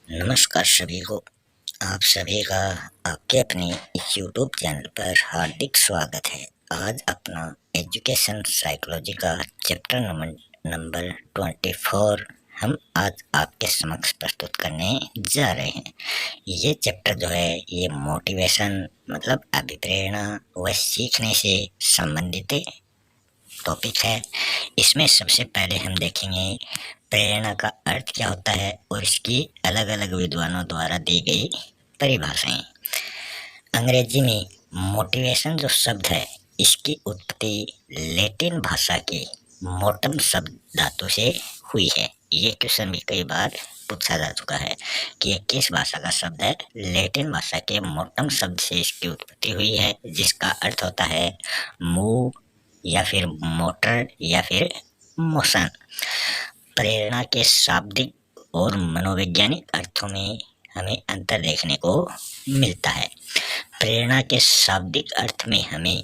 नमस्कार सभी को। आप सभी का आपके अपने इस यूट्यूब चैनल पर हार्दिक स्वागत है। आज अपना एजुकेशन साइकोलॉजी का चैप्टर नंबर 24 हम आज आपके समक्ष प्रस्तुत करने जा रहे हैं। ये चैप्टर जो है ये मोटिवेशन मतलब अभिप्रेरणा व सीखने से संबंधित टॉपिक है। इसमें सबसे पहले हम देखेंगे प्रेरणा का अर्थ क्या होता है और इसकी अलग अलग विद्वानों द्वारा दी गई परिभाषाएं। अंग्रेजी में मोटिवेशन जो शब्द है इसकी उत्पत्ति लैटिन भाषा के मोटम शब्द धातु से हुई है। ये क्वेश्चन भी कई बार पूछा जा चुका है कि ये किस भाषा का शब्द है। लैटिन भाषा के मोटम शब्द से इसकी उत्पत्ति हुई है, जिसका अर्थ होता है मूव या फिर मोटर या फिर मोशन। प्रेरणा के शाब्दिक और मनोवैज्ञानिक अर्थों में हमें अंतर देखने को मिलता है। प्रेरणा के शाब्दिक अर्थ में हमें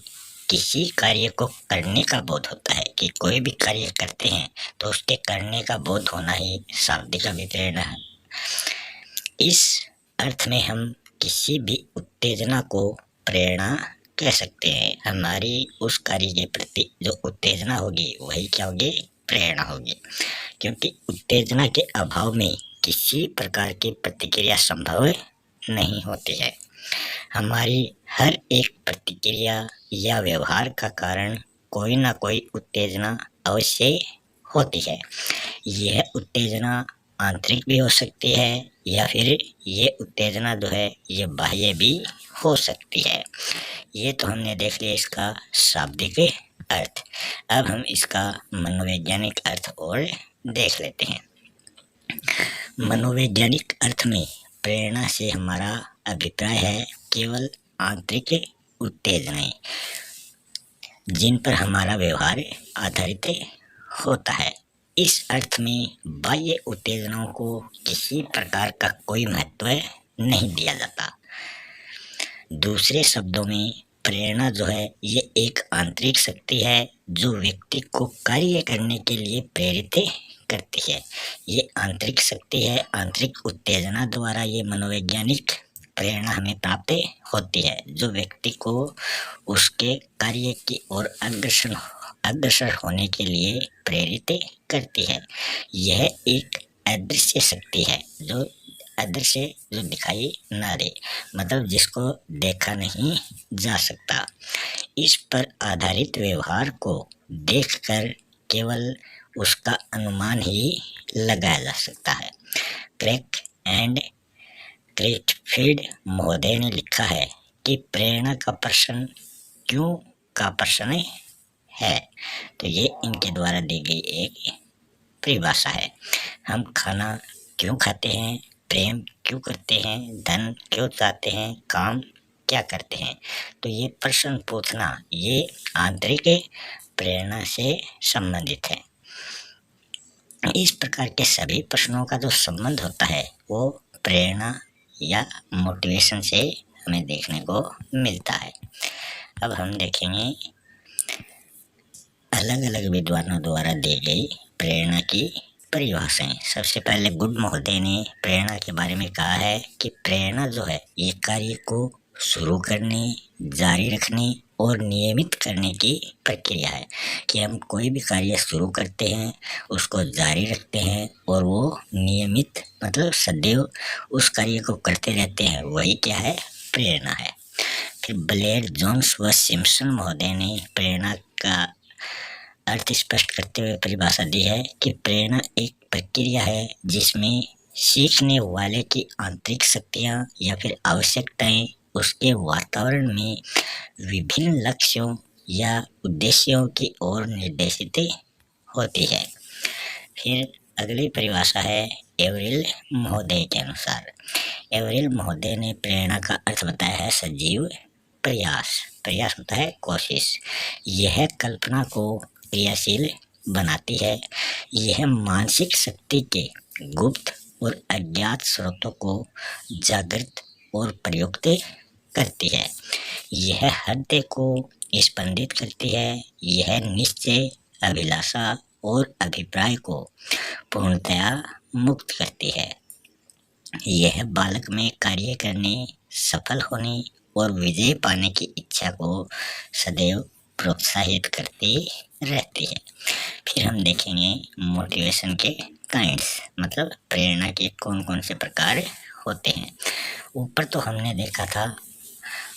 किसी कार्य को करने का बोध होता है कि कोई भी कार्य करते हैं तो उसके करने का बोध होना ही शाब्दिक अभिप्रेरणा है। इस अर्थ में हम किसी भी उत्तेजना को प्रेरणा कह सकते हैं। हमारी उस कार्य के प्रति जो उत्तेजना होगी वही क्या होगी, प्रेरणा होगी, क्योंकि उत्तेजना के अभाव में किसी प्रकार की प्रतिक्रिया संभव नहीं होती है। हमारी हर एक प्रतिक्रिया या व्यवहार का कारण कोई ना कोई उत्तेजना अवश्य होती है। यह उत्तेजना आंतरिक भी हो सकती है या फिर ये उत्तेजना जो है ये बाह्य भी हो सकती है। ये तो हमने देख लिया इसका शाब्दिक अर्थ। अब हम इसका मनोवैज्ञानिक अर्थ और देख लेते हैं। मनोवैज्ञानिक अर्थ में प्रेरणा से हमारा अभिप्राय है केवल आंतरिक उत्तेजनाएं जिन पर हमारा व्यवहार आधारित होता है। इस अर्थ में बाह्य उत्तेजनाओं को किसी प्रकार का कोई महत्व नहीं दिया जाता। दूसरे शब्दों में प्रेरणा जो है ये एक आंतरिक शक्ति है जो व्यक्ति को कार्य करने के लिए प्रेरित करती है। ये आंतरिक शक्ति है, आंतरिक उत्तेजना द्वारा ये मनोवैज्ञानिक प्रेरणा हमें प्राप्त होती है जो व्यक्ति को उसके कार्य की ओर अग्रसर होने के लिए प्रेरित करती है। यह एक अदृश्य शक्ति है जो अदृश्य जो दिखाई ना दे, मतलब जिसको देखा नहीं जा सकता। इस पर आधारित व्यवहार को देखकर केवल उसका अनुमान ही लगाया जा सकता है। क्रैक एंड क्रिटफील्ड महोदय ने लिखा है कि प्रेरणा का प्रश्न क्यों का प्रश्न है। तो ये इनके द्वारा दी गई एक परिभाषा है। हम खाना क्यों खाते हैं, प्रेम क्यों करते हैं, धन क्यों चाहते हैं, काम क्या करते हैं। तो ये प्रश्न पूछना ये आंतरिक प्रेरणा से संबंधित है। इस प्रकार के सभी प्रश्नों का जो संबंध होता है वो प्रेरणा या मोटिवेशन से हमें देखने को मिलता है। अब हम देखेंगे अलग अलग विद्वानों द्वारा दी गई प्रेरणा की परिभाषाएं। सबसे पहले गुड महोदय ने प्रेरणा के बारे में कहा है कि प्रेरणा जो है ये कार्य को शुरू करने, जारी रखने और नियमित करने की प्रक्रिया है। कि हम कोई भी कार्य शुरू करते हैं, उसको जारी रखते हैं और वो नियमित मतलब सदैव उस कार्य को करते रहते हैं, वही क्या है, प्रेरणा है। फिर ब्लेयर, जोन्स व सिम्पसन महोदय ने प्रेरणा का अर्थ स्पष्ट करते हुए परिभाषा दी है कि प्रेरणा एक प्रक्रिया है जिसमें सीखने वाले की आंतरिक शक्तियाँ या फिर आवश्यकताएं उसके वातावरण में विभिन्न लक्ष्यों या उद्देश्यों की ओर निर्देशित होती है। फिर अगली परिभाषा है एवरिल महोदय के अनुसार। एवरिल महोदय ने प्रेरणा का अर्थ बताया है सजीव प्रयास। प्रयास होता है कोशिश। यह कल्पना को क्रियाशील बनाती है। यह मानसिक शक्ति के गुप्त और अज्ञात स्रोतों को जागृत और प्रयुक्त करती है। यह हृदय को स्पंदित करती है। यह निश्चय, अभिलाषा और अभिप्राय को पूर्णतया मुक्त करती है। यह बालक में कार्य करने, सफल होने और विजय पाने की इच्छा को सदैव प्रोत्साहित करती रहती है। फिर हम देखेंगे मोटिवेशन के काइंड्स, मतलब प्रेरणा के कौन कौन से प्रकार होते हैं। ऊपर तो हमने देखा था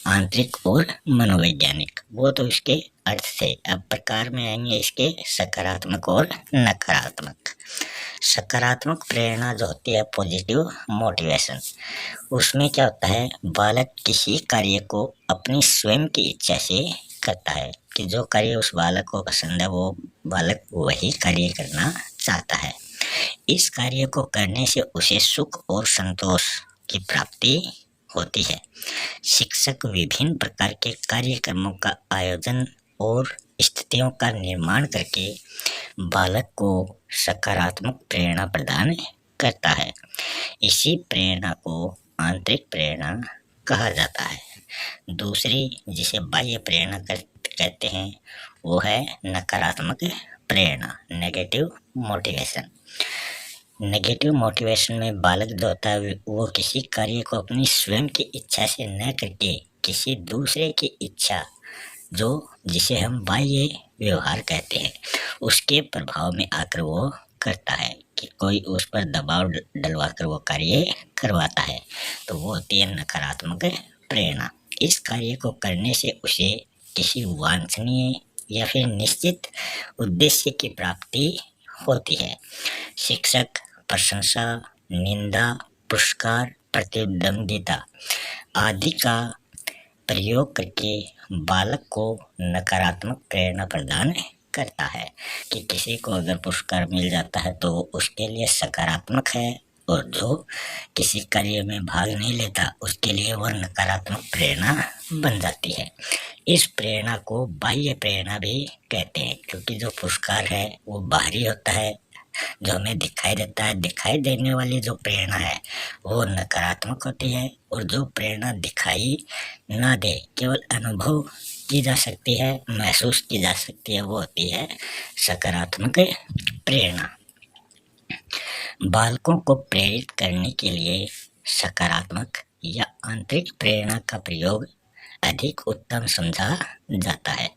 आंतरिक और मनोवैज्ञानिक, वो तो इसके अर्थ से। अब प्रकार में आएंगे इसके सकारात्मक और नकारात्मक। सकारात्मक प्रेरणा जो होती है, पॉजिटिव मोटिवेशन, उसमें क्या होता है, बालक किसी कार्य को अपनी स्वयं की इच्छा से करता है, कि जो कार्य उस बालक को पसंद है वो बालक वही कार्य करना चाहता है। इस कार्य को करने से उसे सुख और संतोष की प्राप्ति होती है। शिक्षक विभिन्न प्रकार के कार्यक्रमों का आयोजन और स्थितियों का निर्माण करके बालक को सकारात्मक प्रेरणा प्रदान करता है। इसी प्रेरणा को आंतरिक प्रेरणा कहा जाता है। दूसरी, जिसे बाह्य प्रेरणा कहते हैं, वो है नकारात्मक प्रेरणा, नेगेटिव मोटिवेशन। नेगेटिव मोटिवेशन में बालक जो होता है वो किसी कार्य को अपनी स्वयं की इच्छा से न करके किसी दूसरे की इच्छा, जो जिसे हम बाह्य व्यवहार कहते हैं, उसके प्रभाव में आकर वो करता है, कि कोई उस पर दबाव डलवा कर वो कार्य करवाता है, तो वो होती है नकारात्मक प्रेरणा। इस कार्य को करने से उसे किसी वांछनीय या फिर निश्चित उद्देश्य की प्राप्ति होती है। शिक्षक प्रशंसा, निंदा, पुरस्कार, प्रतिद्वंदिता आदि का प्रयोग करके बालक को नकारात्मक प्रेरणा प्रदान करता है, कि किसी को अगर पुरस्कार मिल जाता है तो उसके लिए सकारात्मक है, और जो किसी कार्य में भाग नहीं लेता उसके लिए वह नकारात्मक प्रेरणा बन जाती है। इस प्रेरणा को बाह्य प्रेरणा भी कहते हैं, क्योंकि जो पुरस्कार है वो बाहरी होता है, जो हमें दिखाई देता है। दिखाई देने वाली जो प्रेरणा है वो नकारात्मक होती है, और जो प्रेरणा दिखाई ना दे, केवल अनुभव की जा सकती है, महसूस की जा सकती है, वो होती है सकारात्मक प्रेरणा। बालकों को प्रेरित करने के लिए सकारात्मक या आंतरिक प्रेरणा का प्रयोग अधिक उत्तम समझा जाता है।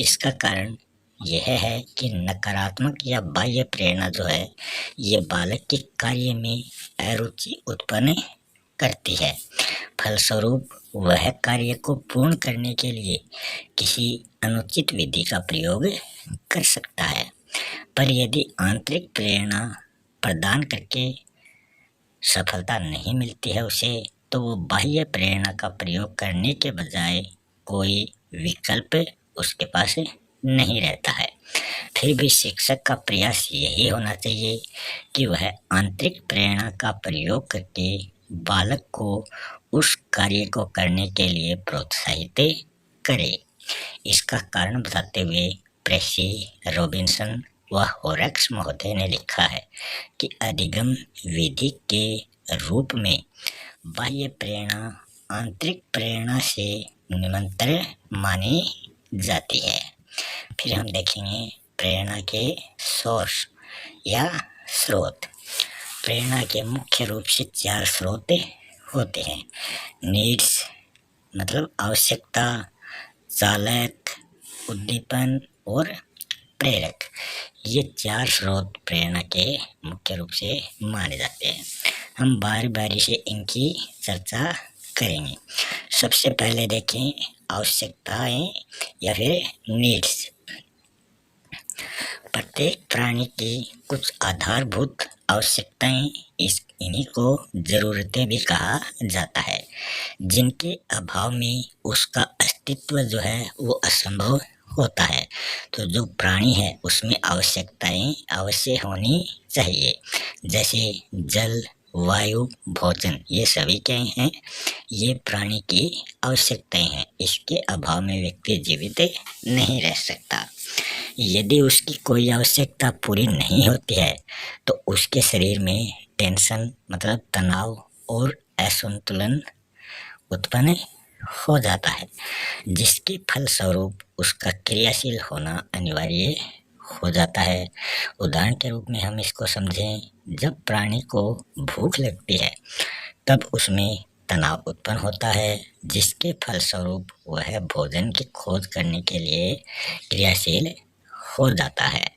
इसका कारण यह है कि नकारात्मक या बाह्य प्रेरणा जो है, ये बालक के कार्य में अरुचि उत्पन्न करती है। फलस्वरूप वह कार्य को पूर्ण करने के लिए किसी अनुचित विधि का प्रयोग कर सकता है। पर यदि आंतरिक प्रेरणा प्रदान करके सफलता नहीं मिलती है उसे, तो वो बाह्य प्रेरणा का प्रयोग करने के बजाय कोई विकल्प उसके पास नहीं रहता है। फिर भी शिक्षक का प्रयास यही होना चाहिए कि वह आंतरिक प्रेरणा का प्रयोग करके बालक को उस कार्य को करने के लिए प्रोत्साहित करे। इसका कारण बताते हुए प्रेसी, रॉबिन्सन व होरेक्स महोदय ने लिखा है कि अधिगम विधि के रूप में बाह्य प्रेरणा आंतरिक प्रेरणा से निरंतर मानी जाती है। फिर हम देखेंगे प्रेरणा के सोर्स या स्रोत। प्रेरणा के मुख्य रूप से 4 स्रोत होते हैं। नीड्स मतलब आवश्यकता, चालक, उद्दीपन और प्रेरक। ये 4 स्रोत प्रेरणा के मुख्य रूप से माने जाते हैं। हम बारी बारी से इनकी चर्चा करेंगे। सबसे पहले देखें आवश्यकताएं या फिर नीड्स। प्रत्येक प्राणी की कुछ आधारभूत आवश्यकताएं, इन्हीं को जरूरतें भी कहा जाता है, जिनके अभाव में उसका अस्तित्व जो है वो असंभव होता है। तो जो प्राणी है उसमें आवश्यकताएं अवश्य होनी चाहिए, जैसे जल, वायु, भोजन, ये सभी क्या हैं, ये प्राणी की आवश्यकताएं हैं। इसके अभाव में व्यक्ति जीवित नहीं रह सकता। यदि उसकी कोई आवश्यकता पूरी नहीं होती है तो उसके शरीर में टेंशन मतलब तनाव और असंतुलन उत्पन्न हो जाता है, जिसके फलस्वरूप उसका क्रियाशील होना अनिवार्य हो जाता है। उदाहरण के रूप में हम इसको समझें, जब प्राणी को भूख लगती है तब उसमें तनाव उत्पन्न होता है, जिसके फलस्वरूप वह भोजन की खोज करने के लिए क्रियाशील हो जाता है।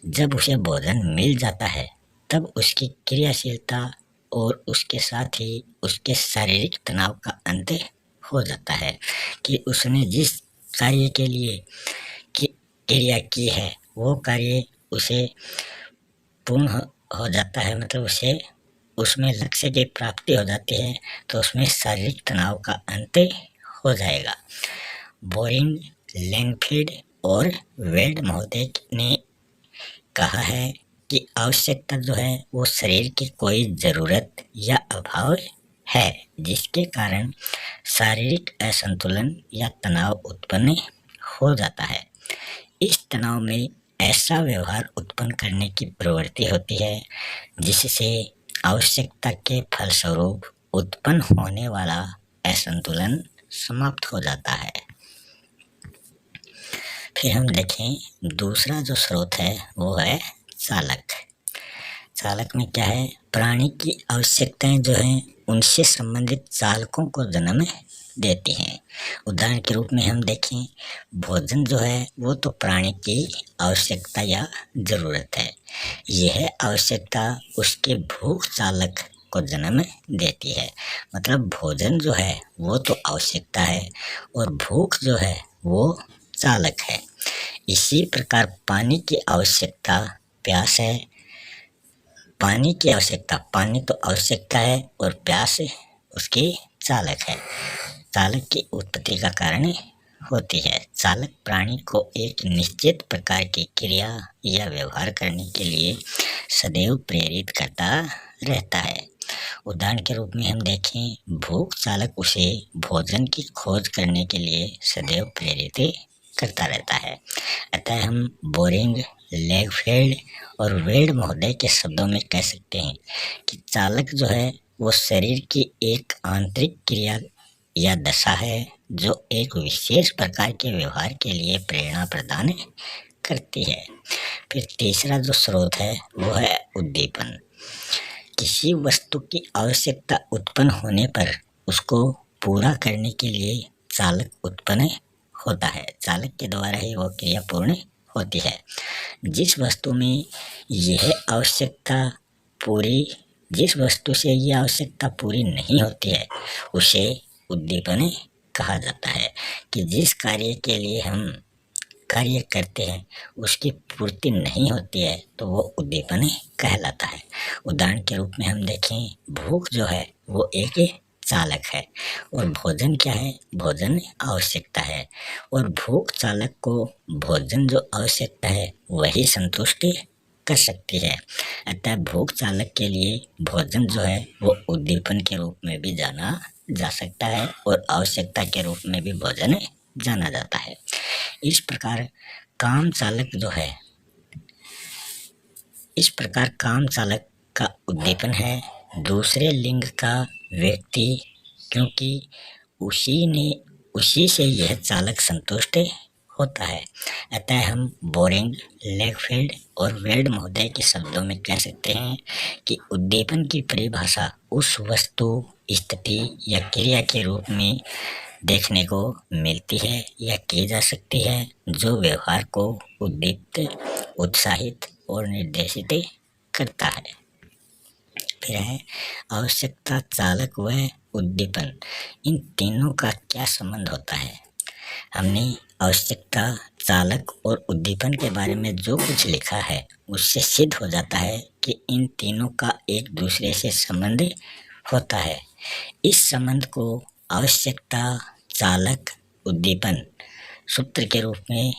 जब उसे भोजन मिल जाता है, तब उसकी क्रियाशीलता और उसके साथ ही उसके शारीरिक तनाव का अंत हो जाता है कि उसने जिस कार्य के लिए क्रिया की है, वो कार्य उसे पूर्ण हो जाता है, मतलब उसे उसमें लक्ष्य की प्राप्ति हो जाती है, तो उसमें शारीरिक तनाव का अंत हो जाएगा। बोरिंग, लैंगफील्ड और वेल्ड महोदय ने कहा है कि आवश्यकता जो है वो शरीर की कोई जरूरत या अभाव है, जिसके कारण शारीरिक असंतुलन या तनाव उत्पन्न हो जाता है। इस तनाव में ऐसा व्यवहार उत्पन्न करने की प्रवृत्ति होती है जिससे आवश्यकता के फलस्वरूप उत्पन्न होने वाला असंतुलन समाप्त हो जाता है। फिर हम देखें दूसरा जो स्रोत है वो है चालक। चालक में क्या है, प्राणी की आवश्यकताएं जो हैं उनसे संबंधित चालकों को जन्म देती हैं। उदाहरण के रूप में हम देखें, भोजन जो है वो तो प्राणी की आवश्यकता या जरूरत है। यह आवश्यकता उसके भूख चालक को जन्म देती है। मतलब भोजन जो है वो तो आवश्यकता है और भूख जो है वो चालक है। इसी प्रकार पानी की आवश्यकता प्यास है। पानी की आवश्यकता, पानी तो आवश्यकता है और प्यास उसकी चालक है, चालक की उत्पत्ति का कारण होती है। चालक प्राणी को एक निश्चित प्रकार की क्रिया या व्यवहार करने के लिए सदैव प्रेरित करता रहता है। उदाहरण के रूप में हम देखें, भूख चालक उसे भोजन की खोज करने के लिए सदैव प्रेरित करता रहता है। अतः हम बोरिंग, लैंगफील्ड और वेल्ड महोदय के शब्दों में कह सकते हैं कि चालक जो है वो शरीर की एक आंतरिक क्रिया या दशा है जो एक विशेष प्रकार के व्यवहार के लिए प्रेरणा प्रदान करती है। फिर तीसरा जो स्रोत है वो है उद्दीपन। किसी वस्तु की आवश्यकता उत्पन्न होने पर उसको पूरा करने के लिए चालक उत्पन्न होता है। चालक के द्वारा ही वो क्रिया पूर्ण होती है। जिस वस्तु में यह आवश्यकता जिस वस्तु से यह आवश्यकता पूरी नहीं होती है उसे उद्दीपन कहा जाता है। कि जिस कार्य के लिए हम कार्य करते हैं उसकी पूर्ति नहीं होती है तो वो उद्दीपन कहलाता है। उदाहरण के रूप में हम देखें, भूख जो है वो एक चालक है और भोजन क्या है, भोजन आवश्यकता है और भूख चालक को भोजन जो आवश्यकता है वही संतुष्ट कर सकती है। अतः भूख चालक के लिए भोजन जो है वो उद्दीपन के रूप में भी जाना जा सकता है और आवश्यकता के रूप में भी भोजन जाना जाता है। इस प्रकार काम चालक का उद्दीपन है दूसरे लिंग का व्यक्ति, क्योंकि उसी से यह चालक संतुष्ट होता है। अतः हम बोरिंग, लैंगफील्ड और वेल्ड महोदय के शब्दों में कह सकते हैं कि उद्दीपन की परिभाषा उस वस्तु, स्थिति या क्रिया के रूप में देखने को मिलती है या की जा सकती है जो व्यवहार को उद्दीपित, उत्साहित और निर्देशित करता है। फिर है आवश्यकता, चालक व उद्दीपन। इन तीनों का क्या संबंध होता है? हमने आवश्यकता, चालक और उद्दीपन के बारे में जो कुछ लिखा है उससे सिद्ध हो जाता है कि इन तीनों का एक दूसरे से संबंध होता है। इस संबंध को आवश्यकता, चालक, उद्दीपन सूत्र के रूप में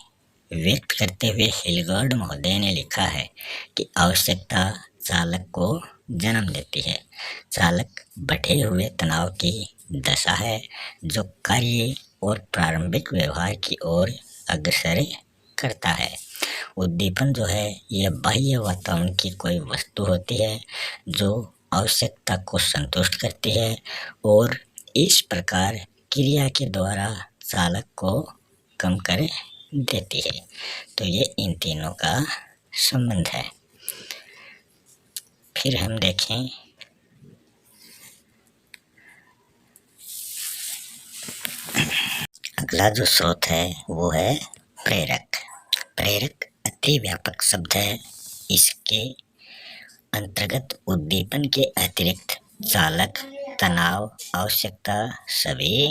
व्यक्त करते हुए हिलगार्ड महोदय ने लिखा है कि आवश्यकता चालक को जन्म देती है। चालक बढ़े हुए तनाव की दशा है जो कार्य और प्रारंभिक व्यवहार की ओर अग्रसर करता है। उद्दीपन जो है यह बाह्य वातावरण की कोई वस्तु होती है जो आवश्यकता को संतुष्ट करती है और इस प्रकार क्रिया के द्वारा चालक को कम कर देती है। तो ये इन तीनों का संबंध है। फिर हम देखें अगला जो स्रोत है वो है प्रेरक। प्रेरक अति व्यापक शब्द है। इसके अंतर्गत उद्दीपन के अतिरिक्त चालक, तनाव, आवश्यकता सभी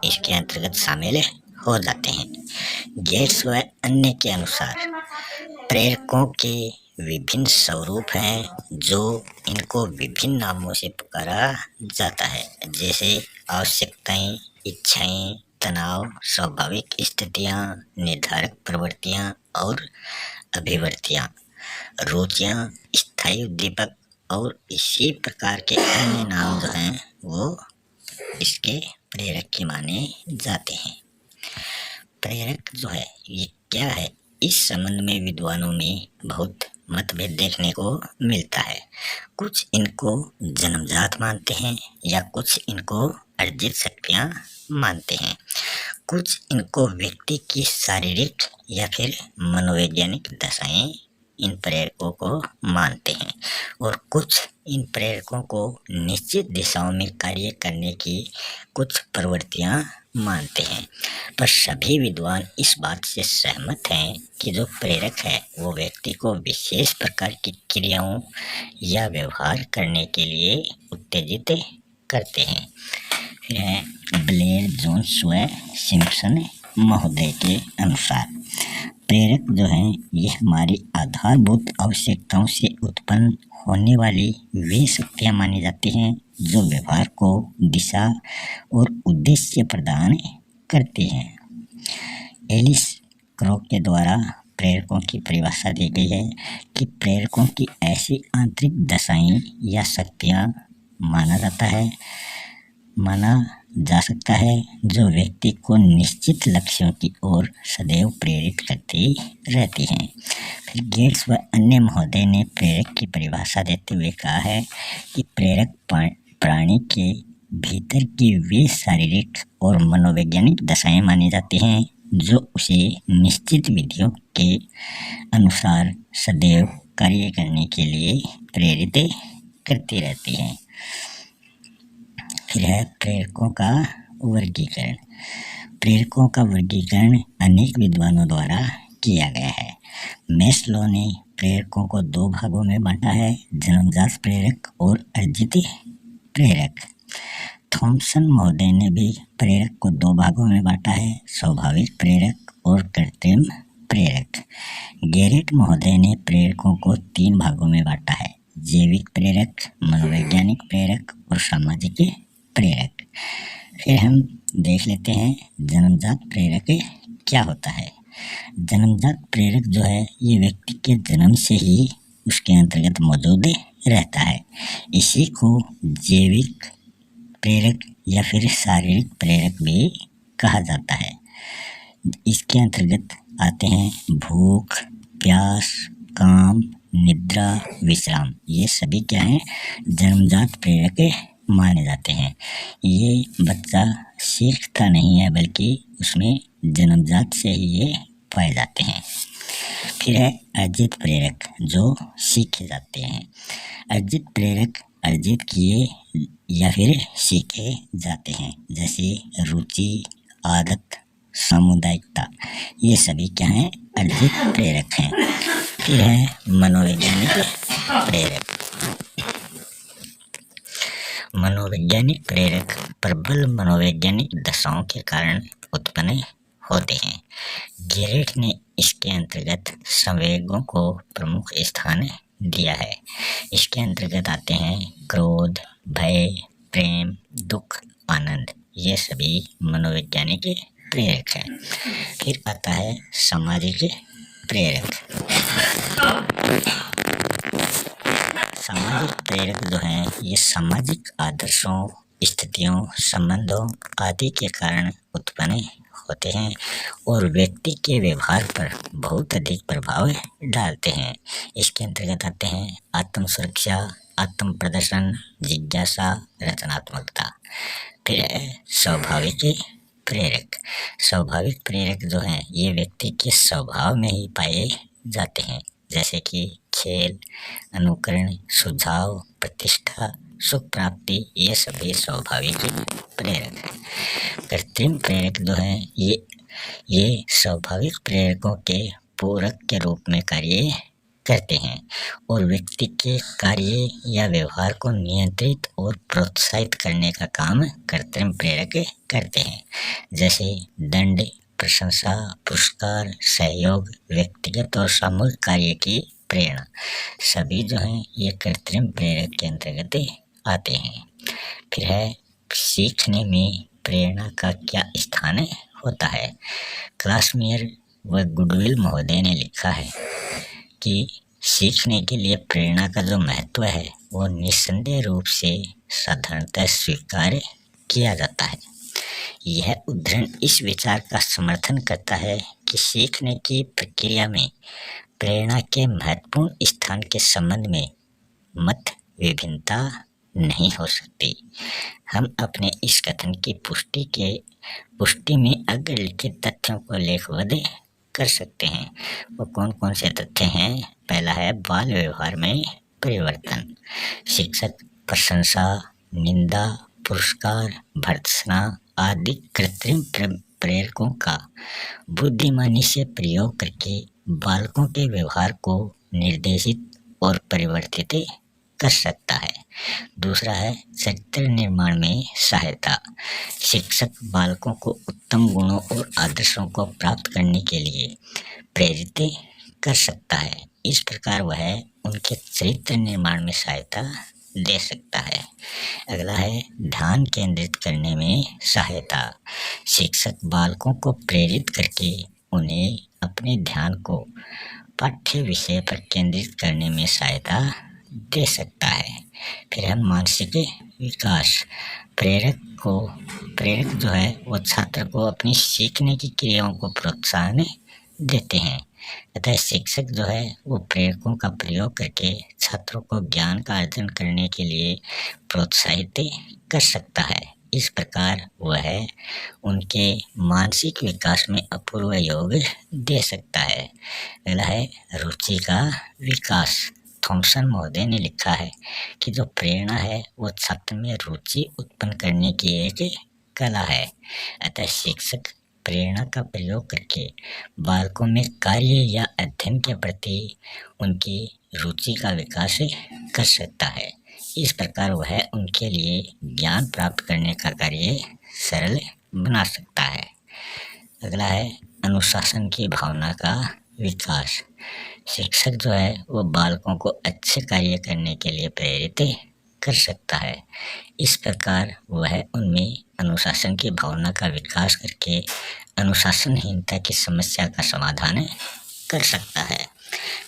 इसके अंतर्गत शामिल हो जाते हैं। गेट्स व अन्य के अनुसार प्रेरकों के विभिन्न स्वरूप हैं, जो इनको विभिन्न नामों से पुकारा जाता है, जैसे आवश्यकताएं, इच्छाएं, तनाव, स्वाभाविक स्थितियां, निर्धारक प्रवृत्तियां और अभिवृत्तियां, रुचियां, स्थायी उद्दीपक और इसी प्रकार के अन्य नाम जो हैं वो इसके प्रेरक के माने जाते हैं। प्रेरक जो है ये क्या है, इस संबंध में विद्वानों में बहुत मतभेद देखने को मिलता है। कुछ इनको जन्मजात मानते हैं या कुछ इनको अर्जित शक्तियां मानते हैं। कुछ इनको व्यक्ति की शारीरिक या फिर मनोवैज्ञानिक दशाएं इन प्रेरकों को मानते हैं और कुछ इन प्रेरकों को निश्चित दिशाओं में कार्य करने की कुछ प्रवृत्तियां मानते हैं। पर सभी विद्वान इस बात से सहमत हैं कि जो प्रेरक है वो व्यक्ति को विशेष प्रकार की क्रियाओं या व्यवहार करने के लिए उत्तेजित करते हैं। ब्लेयर जोन्स व सिम्पसन महोदय के अनुसार प्रेरक जो हैं ये हमारी आधारभूत आवश्यकताओं से उत्पन्न होने वाली वे शक्तियाँ मानी जाती हैं जो व्यवहार को दिशा और उद्देश्य प्रदान करती हैं। एलिस क्रो के द्वारा प्रेरकों की परिभाषा दी गई है कि प्रेरकों की ऐसी आंतरिक दशाएं या शक्तियाँ माना जा सकता है जो व्यक्ति को निश्चित लक्ष्यों की ओर सदैव प्रेरित करती रहती हैं। फिर गेट्स व अन्य महोदय ने प्रेरक की परिभाषा देते हुए कहा है कि प्रेरक प्राणी के भीतर की वे शारीरिक और मनोवैज्ञानिक दशाएं मानी जाती हैं जो उसे निश्चित विधियों के अनुसार सदैव कार्य करने के लिए प्रेरित करती रहती हैं। फिर है प्रेरकों का वर्गीकरण। प्रेरकों का वर्गीकरण अनेक विद्वानों द्वारा किया गया है। मैस्लो ने प्रेरकों को दो भागों में बांटा है, जन्मजात प्रेरक और अर्जित प्रेरक। थॉमसन महोदय ने भी प्रेरक को दो भागों में बांटा है, स्वाभाविक प्रेरक और कृत्रिम प्रेरक। गैरेट महोदय ने प्रेरकों को तीन भागों में बांटा है, जैविक प्रेरक, मनोवैज्ञानिक प्रेरक और सामाजिक प्रेरक। फिर हम देख लेते हैं जन्मजात प्रेरक क्या होता है। जन्मजात प्रेरक जो है ये व्यक्ति के जन्म से ही उसके अंतर्गत मौजूद रहता है। इसी को जैविक प्रेरक या फिर शारीरिक प्रेरक भी कहा जाता है। इसके अंतर्गत आते हैं भूख, प्यास, काम, निद्रा, विश्राम। ये सभी क्या हैं, जन्मजात प्रेरक माने जाते हैं। ये बच्चा सीखता नहीं है बल्कि उसमें जन्मजात से ही ये पाए जाते हैं। फिर है अर्जित प्रेरक जो सीखे जाते हैं। अर्जित प्रेरक अर्जित किए या फिर सीखे जाते हैं, जैसे रुचि, आदत, सामुदायिकता। ये सभी क्या हैं, अर्जित प्रेरक हैं। फिर है मनोवैज्ञानिक प्रेरक। मनोवैज्ञानिक प्रेरक प्रबल मनोवैज्ञानिक दशाओं के कारण उत्पन्न होते हैं। गैरेट ने इसके अंतर्गत संवेगों को प्रमुख स्थान दिया है। इसके अंतर्गत आते हैं क्रोध, भय, प्रेम, दुख, आनंद। ये सभी मनोवैज्ञानिक प्रेरक हैं। फिर आता है सामाजिक प्रेरक। सामाजिक प्रेरक जो हैं ये सामाजिक आदर्शों, स्थितियों, संबंधों आदि के कारण उत्पन्न होते हैं और व्यक्ति के व्यवहार पर बहुत अधिक प्रभाव डालते हैं। इसके अंतर्गत आते हैं आत्म सुरक्षा, आत्म प्रदर्शन, जिज्ञासा, रचनात्मकता। फिर है स्वाभाविक प्रेरक। स्वाभाविक प्रेरक जो हैं ये व्यक्ति के स्वभाव में ही पाए जाते हैं, जैसे कि खेल, अनुकरण, सुझाव, प्रतिष्ठा, सुख प्राप्ति। ये सभी स्वाभाविक प्रेरक हैं। कृत्रिम प्रेरक जो हैं ये स्वाभाविक प्रेरकों के पूरक के रूप में कार्य करते हैं और व्यक्ति के कार्य या व्यवहार को नियंत्रित और प्रोत्साहित करने का काम कृत्रिम प्रेरक करते हैं, जैसे दंड, प्रशंसा, पुरस्कार, सहयोग, व्यक्तिगत और सामूहिक कार्य की प्रेरणा, सभी जो हैं ये कृत्रिम प्रेरक के अंतर्गत आते हैं। फिर है सीखने में प्रेरणा का क्या स्थान होता है। क्लासमेयर व गुडविल महोदय ने लिखा है कि सीखने के लिए प्रेरणा का जो महत्व है वो निस्संदेह रूप से साधारणतः स्वीकार किया जाता है। यह उद्धरण इस विचार का समर्थन करता है कि सीखने की प्रक्रिया में प्रेरणा के महत्वपूर्ण स्थान के संबंध में मत विभिन्नता नहीं हो सकती। हम अपने इस कथन की पुष्टि में अग्र लिखित तथ्यों को लेखबद्ध कर सकते हैं। वो कौन कौन से तथ्य हैं? पहला है बाल व्यवहार में परिवर्तन। शिक्षक प्रशंसा, निंदा, पुरस्कार, भर्त्सना आदि कृत्रिम प्रेरकों का बुद्धिमानी से प्रयोग करके बालकों के व्यवहार को निर्देशित और परिवर्तित कर सकता है। दूसरा है चरित्र निर्माण में सहायता। शिक्षक बालकों को उत्तम गुणों और आदर्शों को प्राप्त करने के लिए प्रेरित कर सकता है। इस प्रकार वह उनके चरित्र निर्माण में सहायता दे सकता है। अगला है ध्यान केंद्रित करने में सहायता। शिक्षक बालकों को प्रेरित करके उन्हें अपने ध्यान को पाठ्य विषय पर केंद्रित करने में सहायता दे सकता है। फिर है मानसिक विकास। प्रेरक जो है वो छात्र को अपनी सीखने की क्रियाओं को प्रोत्साहन देते हैं। अतः शिक्षक जो है वो प्रेरकों का प्रयोग करके छात्रों को ज्ञान का अर्जन करने के लिए प्रोत्साहित कर सकता है। इस प्रकार वह उनके मानसिक विकास में अपूर्व योग दे सकता है। अगला है रुचि का विकास। थॉमसन महोदय ने लिखा है कि जो प्रेरणा है वो छात्र में रुचि उत्पन्न करने की एक कला है। अतः शिक्षक प्रेरणा का प्रयोग करके बालकों में कार्य या अध्ययन के प्रति उनकी रुचि का विकास कर सकता है। इस प्रकार वह उनके लिए ज्ञान प्राप्त करने का कार्य सरल बना सकता है। अगला है अनुशासन की भावना का विकास। शिक्षक जो है वो बालकों को अच्छे कार्य करने के लिए प्रेरित कर सकता है। इस प्रकार वह उनमें अनुशासन की भावना का विकास करके अनुशासनहीनता की समस्या का समाधान कर सकता है।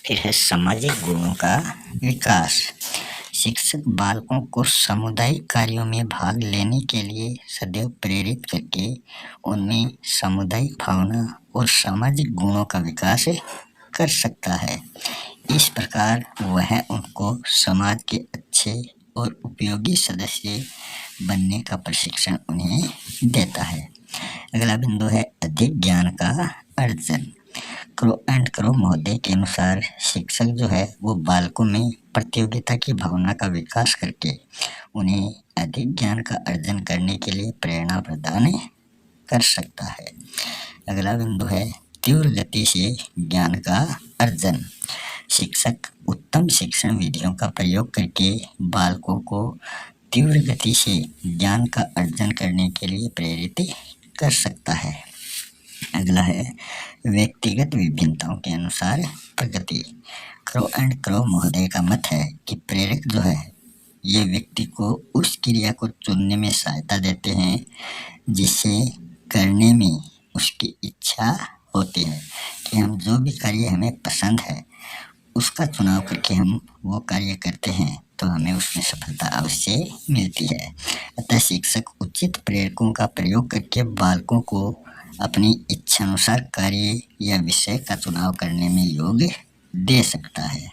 फिर है सामाजिक गुणों का विकास। शिक्षक बालकों को सामुदायिक कार्यों में भाग लेने के लिए सदैव प्रेरित करके उनमें सामुदायिक भावना और सामाजिक गुणों का विकास कर सकता है। इस प्रकार वह उनको समाज के अच्छे और उपयोगी सदस्य बनने का प्रशिक्षण उन्हें देता है। अगला बिंदु है अधिक ज्ञान का अर्जन। क्रो महोदय के अनुसार शिक्षक जो है वो बालकों में प्रतियोगिता की भावना का विकास करके उन्हें अधिक ज्ञान का अर्जन करने के लिए प्रेरणा प्रदान कर सकता है। अगला बिंदु है तीव्र गति से ज्ञान का अर्जन। शिक्षक उत्तम शिक्षण विधियों का प्रयोग करके बालकों को तीव्र गति से ज्ञान का अर्जन करने के लिए प्रेरित कर सकता है। अगला है व्यक्तिगत विभिन्नताओं के अनुसार प्रगति। क्रो महोदय का मत है कि प्रेरक जो है ये व्यक्ति को उस क्रिया को चुनने में सहायता देते हैं जिसे करने में उसकी इच्छा होती है, कि हम जो भी कार्य हमें पसंद है उसका चुनाव करके हम वो कार्य करते हैं तो हमें उसमें सफलता अवश्य मिलती है। अतः शिक्षक उचित प्रेरकों का प्रयोग करके बालकों को अपनी इच्छानुसार कार्य या विषय का चुनाव करने में योग दे सकता है।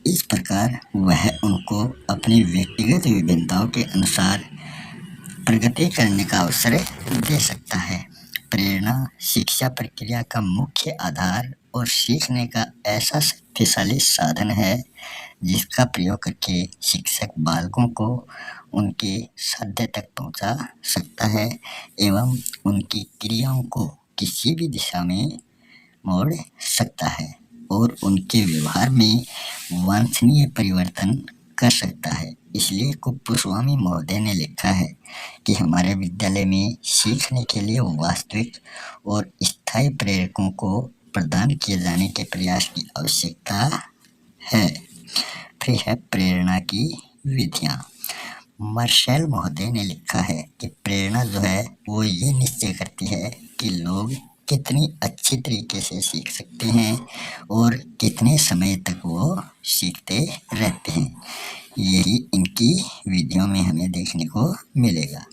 इस प्रकार वह उनको अपनी व्यक्तिगत विभिन्नताओं के अनुसार प्रगति करने का अवसर दे सकता है। प्रेरणा शिक्षा प्रक्रिया का मुख्य आधार और सीखने का ऐसा शक्तिशाली साधन है जिसका प्रयोग करके शिक्षक बालकों को उनके साध्य तक पहुंचा सकता है एवं उनकी क्रियाओं को किसी भी दिशा में मोड़ सकता है और उनके व्यवहार में वांछनीय परिवर्तन कर सकता है। इसलिए कुप्पुस्वामी महोदय ने लिखा है कि हमारे विद्यालय में सीखने के लिए वास्तविक और स्थायी प्रेरकों को प्रदान किए जाने के प्रयास की आवश्यकता है। फिर है प्रेरणा की विधियाँ। मार्शल महोदय ने लिखा है कि प्रेरणा जो है वो ये निश्चय करती है कि लोग कितनी अच्छी तरीके से सीख सकते हैं और कितने समय तक वो सीखते रहते हैं। यही इनकी विधियों में हमें देखने को मिलेगा।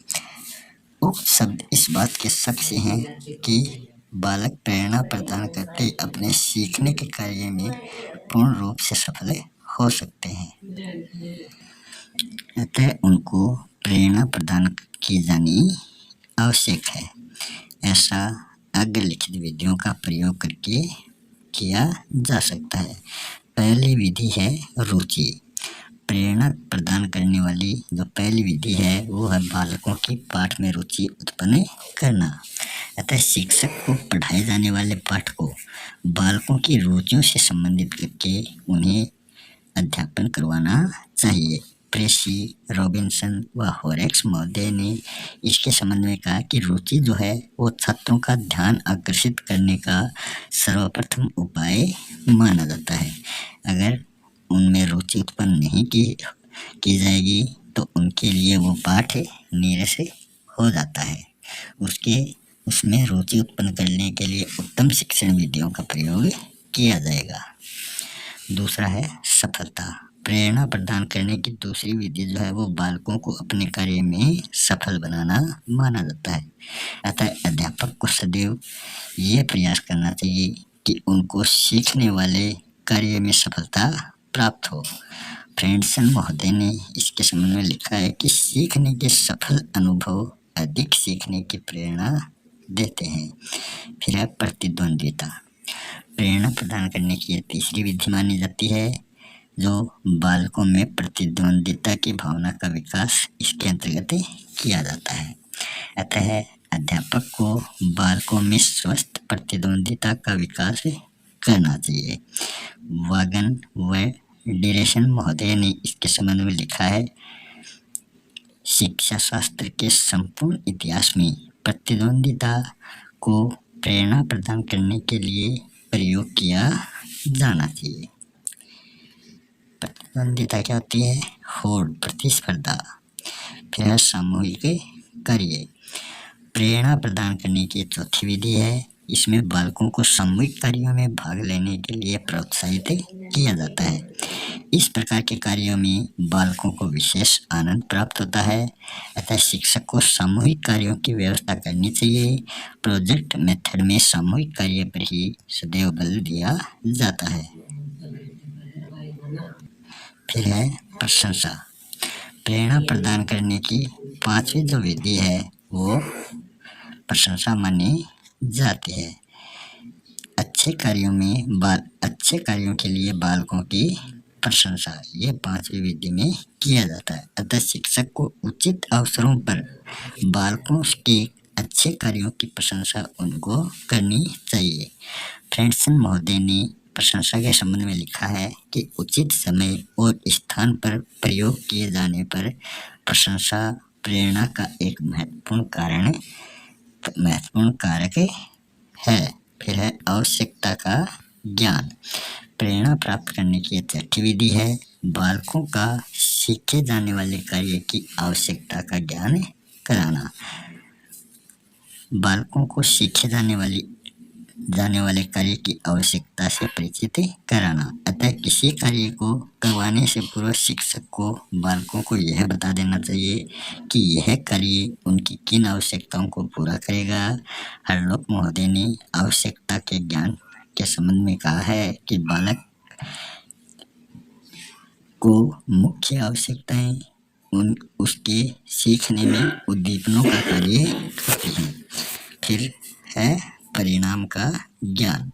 उक्त शब्द इस बात के साक्षी हैं कि बालक प्रेरणा प्रदान करके अपने सीखने के कार्य में पूर्ण रूप से सफल हो सकते हैं। अतः उनको प्रेरणा प्रदान की जानी आवश्यक है। ऐसा अग्रलिखित विधियों का प्रयोग करके किया जा सकता है। पहली विधि है रुचि। प्रेरणा प्रदान करने वाली जो पहली विधि है वो है बालकों की पाठ में रुचि उत्पन्न करना। अतः शिक्षक को पढ़ाए जाने वाले पाठ को बालकों की रुचियों से संबंधित करके उन्हें अध्यापन करवाना चाहिए। प्रेसी, रॉबिन्सन व हॉरेक्स महोदय ने इसके संबंध में कहा कि रुचि जो है वो छात्रों का ध्यान आकर्षित करने का सर्वप्रथम उपाय माना जाता है। अगर उनमें रुचि उत्पन्न नहीं की जाएगी तो उनके लिए वो पाठ नीरस हो जाता है। उसमें रुचि उत्पन्न करने के लिए उत्तम शिक्षण विधियों का प्रयोग किया जाएगा। दूसरा है सफलता। प्रेरणा प्रदान करने की दूसरी विधि जो है वो बालकों को अपने कार्य में सफल बनाना माना जाता है। अतः अध्यापक को सदैव ये प्रयास करना चाहिए कि उनको सीखने वाले कार्य में सफलता प्राप्त हो। फ्रेंडसन महोदय ने इसके संबंध में लिखा है कि सीखने के सफल अनुभव अधिक सीखने की प्रेरणा देते हैं। फिर है प्रतिद्वंद्विता। प्रेरणा प्रदान करने की तीसरी विधि मानी जाती है जो बालकों में प्रतिद्वंद्विता की भावना का विकास इसके अंतर्गत किया जाता है। अतः अध्यापक को बालकों में स्वस्थ प्रतिद्वंद्विता का विकास करना चाहिए। वागन व डिरेशन महोदय ने इसके संबंध में लिखा है, शिक्षा शास्त्र के संपूर्ण इतिहास में प्रतिद्वंद्विता को प्रेरणा प्रदान करने के लिए प्रयोग किया जाना चाहिए। प्रतिद्वंद्विता क्या होती है? होड़, प्रतिस्पर्धा। फिर है सामूहिक कार्य। प्रेरणा प्रदान करने की चौथी विधि है, इसमें बालकों को सामूहिक कार्यों में भाग लेने के लिए प्रोत्साहित किया जाता है। इस प्रकार के कार्यों में बालकों को विशेष आनंद प्राप्त होता है। अतः शिक्षक को सामूहिक कार्यों की व्यवस्था करनी चाहिए। प्रोजेक्ट मेथड में सामूहिक कार्य पर ही सदैव बल दिया जाता है। फिर है प्रशंसा। प्रेरणा प्रदान करने की पांचवी जो विधि है वो प्रशंसा मानी जाती है। अच्छे कार्यों के लिए बालकों की प्रशंसा ये पांचवी विधि में किया जाता है। अतः शिक्षक को उचित अवसरों पर बालकों के अच्छे कार्यों की प्रशंसा उनको करनी चाहिए। फ्रेंडसन महोदय ने प्रशंसा के संबंध में लिखा है कि उचित समय और स्थान पर प्रयोग किए जाने पर प्रशंसा प्रेरणा का एक महत्वपूर्ण कारक है। फिर है आवश्यकता का ज्ञान। प्रेरणा प्राप्त करने की छठी विधि है बालकों का सीखे जाने वाले कार्य की आवश्यकता का ज्ञान कराना। बालकों को सीखे जाने वाले कार्य की आवश्यकता से परिचित कराना। अतः किसी कार्य को करवाने से पूर्व शिक्षक को बालकों को यह बता देना चाहिए कि यह कार्य उनकी किन आवश्यकताओं को पूरा करेगा। हरलोक महोदय ने आवश्यकता के ज्ञान के संबंध में कहा है कि बालक को मुख्य आवश्यकताएं उसके सीखने में उद्दीपनों का कार्य करती हैं। फिर है परिणाम का ज्ञान।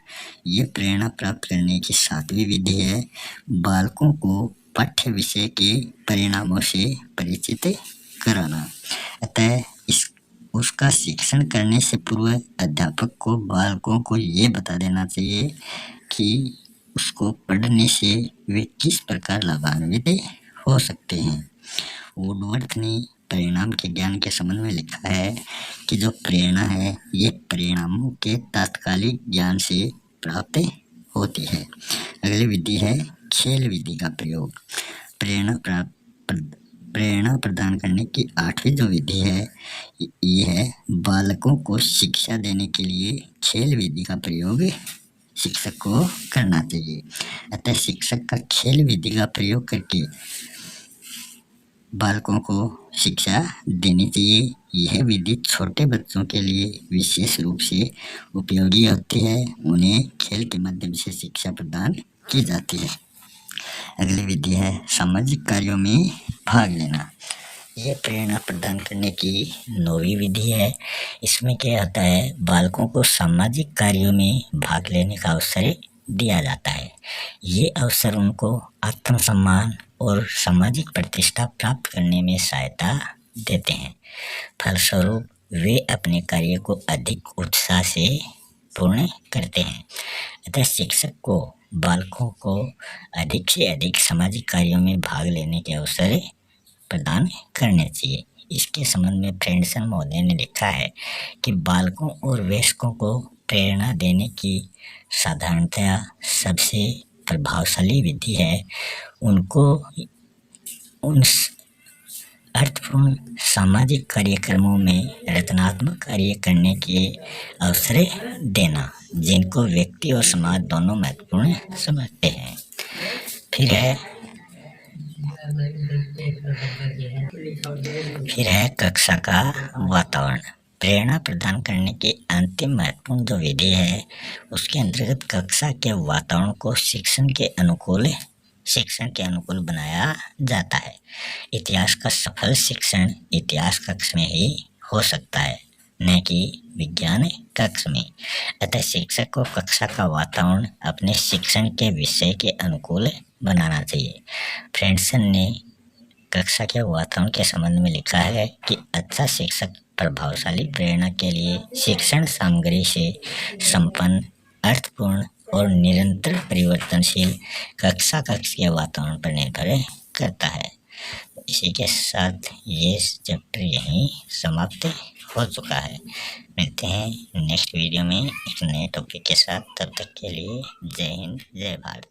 ये प्रेरणा प्राप्त करने की सातवीं विधि है बालकों को पाठ्य विषय के परिणामों से परिचित कराना। अतः उसका शिक्षण करने से पूर्व अध्यापक को बालकों को ये बता देना चाहिए कि उसको पढ़ने से वे किस प्रकार लाभान्वित हो सकते हैं। वुडवर्थ ने परिणाम के ज्ञान के संबंध में लिखा है कि जो प्रेरणा है ये परिणामों के तात्कालिक ज्ञान से प्राप्त होती है। अगली विधि है खेल विधि का प्रयोग। प्रेरणा प्रदान करने की 8वीं जो विधि है ये है बालकों को शिक्षा देने के लिए खेल विधि का प्रयोग शिक्षक को करना चाहिए। अतः शिक्षक का खेल विधि का प्रयोग करके बालकों को शिक्षा देनी चाहिए। यह विधि छोटे बच्चों के लिए विशेष रूप से उपयोगी होती है। उन्हें खेल के माध्यम से शिक्षा प्रदान की जाती है। अगली विधि है सामाजिक कार्यों में भाग लेना। यह प्रेरणा प्रदान करने की 9वीं विधि है। इसमें क्या होता है, बालकों को सामाजिक कार्यों में भाग लेने का अवसर दिया जाता है। ये अवसर उनको आत्मसम्मान और सामाजिक प्रतिष्ठा प्राप्त करने में सहायता देते हैं। फलस्वरूप वे अपने कार्य को अधिक उत्साह से पूर्ण करते हैं। अतः शिक्षक को बालकों को अधिक से अधिक सामाजिक कार्यों में भाग लेने के अवसर प्रदान करने चाहिए। इसके संबंध में फ्रेंडसन महोदय ने लिखा है कि बालकों और वयस्कों को प्रेरणा देने की साधारणतया सबसे प्रभावशाली विधि है उनको उन अर्थपूर्ण सामाजिक कार्यक्रमों में रचनात्मक कार्य करने के अवसर देना, जिनको व्यक्ति और समाज दोनों महत्वपूर्ण समझते हैं। फिर है कक्षा का वातावरण। प्रेरणा प्रदान करने की अंतिम महत्वपूर्ण जो विधि है उसके अंतर्गत कक्षा के वातावरण को शिक्षण के अनुकूल बनाया जाता है। इतिहास का सफल शिक्षण इतिहास कक्ष में ही हो सकता है, न कि विज्ञान कक्ष में। अतः शिक्षक को कक्षा का वातावरण अपने शिक्षण के विषय के अनुकूल बनाना चाहिए। फ्रेंडसन ने कक्षा के वातावरण के संबंध में लिखा है कि अच्छा शिक्षक प्रभावशाली प्रेरणा के लिए शिक्षण सामग्री से संपन्न, अर्थपूर्ण और निरंतर परिवर्तनशील कक्षा कक्ष के वातावरण पर निर्भर करता है। इसी के साथ ये चैप्टर यहीं समाप्त हो चुका है। मिलते हैं नेक्स्ट वीडियो में एक नए टॉपिक के साथ। तब तक के लिए जय हिंद, जय भारत।